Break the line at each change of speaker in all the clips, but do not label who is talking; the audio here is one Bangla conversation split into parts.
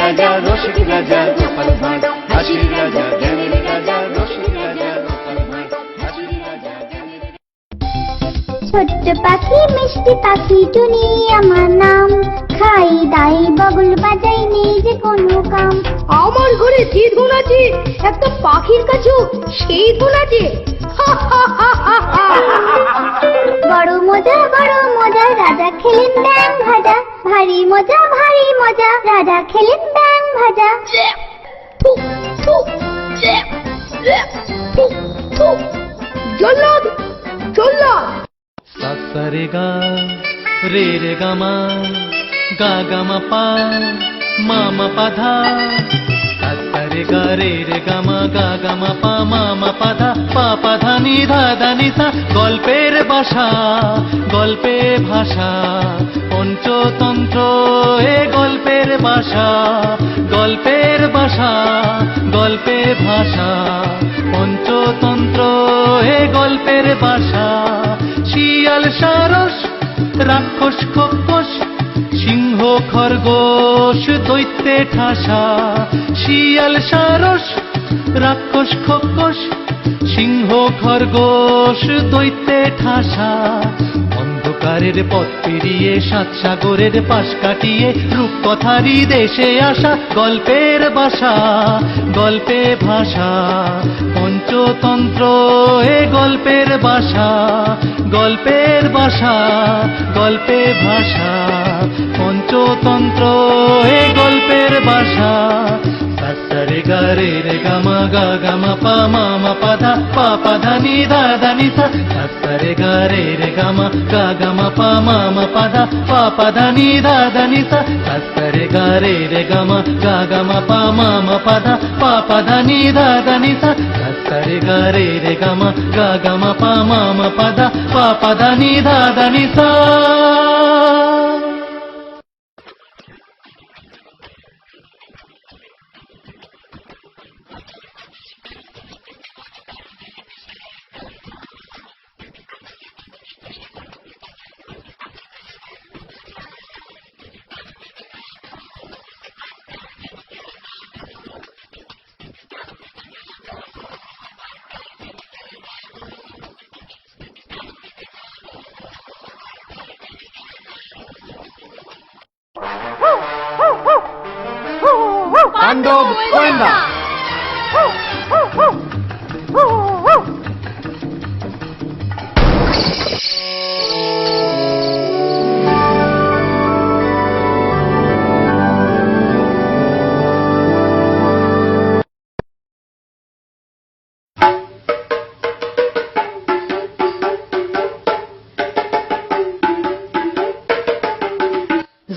রাজা রসিক রাজা গোপাল ভাঁড়, হাসির রাজা জ্ঞানের রাজা রসিক রাজা গোপাল ভাঁড়, হাসির রাজা জ্ঞানের।
ছোট্ট পাখি মিষ্টি পাখি টুনি আমার নাম, খাই দাই বগল বাজাই নেই যে কোনো কাম।
আমার ঘরে যে ধন আছে একটা পাখির কাছেও সেই ধন আছে।
বড় মজা রাজা খেলেন ব্যাং ভাজা, ভারী মজা রাজা খেলেন ব্যাং ভাজা।
জল্লাদ জল্লাদ।
sa re ga re ga ma pa ma pa dha, sa re ga ma pa dha pa dha ni sa। গল্পের ভাষা গল্পে ভাষা পঞ্চতন্ত্র, এ গল্পের ভাষা গল্পের ভাষা গল্পে ভাষা পঞ্চতন্ত্র, এ গল্পের ভাষা। শিয়াল সারস রাক্ষস খোকস, সিংহ খরগোশ দৈত্যে ঠাসা। শিয়াল সারস রাক্ষস খোকস, সিংহ খরগোশ দৈত্যে ঠাসা। অন্ধকারের পথ পেরিয়ে সাত সাগরের পাশ কাটিয়ে রূপকথারই দেশে আসা। গল্পের ভাষা গল্পে ভাষা পঞ্চতন্ত্র, এ গল্পের ভাষা গল্পের ভাষা গল্পে ভাষা পঞ্চতন্ত্র, এ গল্পের ভাষা। sa re ga ma pa ma pa dha ni sa। sa re ga ma pa ma pa dha ni sa। sa re ga ma pa ma pa dha ni sa। sa re ga ma pa ma pa dha ni sa।
Pandava গোয়েন্দা।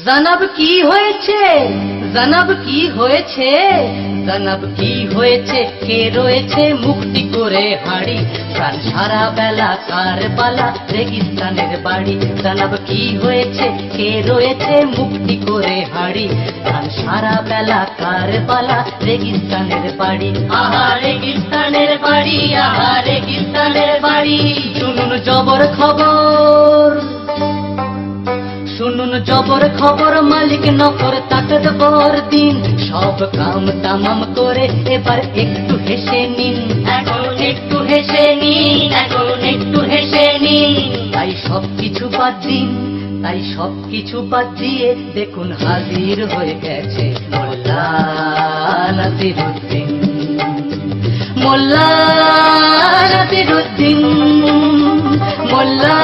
জনাব কি হয়েছে জনাব কি হয়েছে জনাব কি হয়েছে, কে রয়েছে মুক্তি করে হাড়ি, প্রাণ সারা বেলা কার বালা রেগিস্তানের বাড়ি। জনাব কি হয়েছে, কে রয়েছে মুক্তি করে হাড়ি, প্রাণ সারা বেলা কার বালা রেগিস্তানের বাড়ি। আহা রেগিস্তানের বাড়ি, আহা রেগিস্তানের বাড়ি। শুনুন জবর খবর, শুনুন জবর খবর, মালিক নকর তাকত বর দিন, সব কাম তামাম করে এবার একটু হেসে নিন, এখন একটু হেসে নিন, এখন একটু হেসে নিন। তাই সব কিছু বাদ দিন, তাই সব কিছু বাদ দিয়ে দেখুন হাজির হয়ে গেছে মোল্লা নাসিরুদ্দিন, মোল্লা নাসিরুদ্দিন, মোল্লা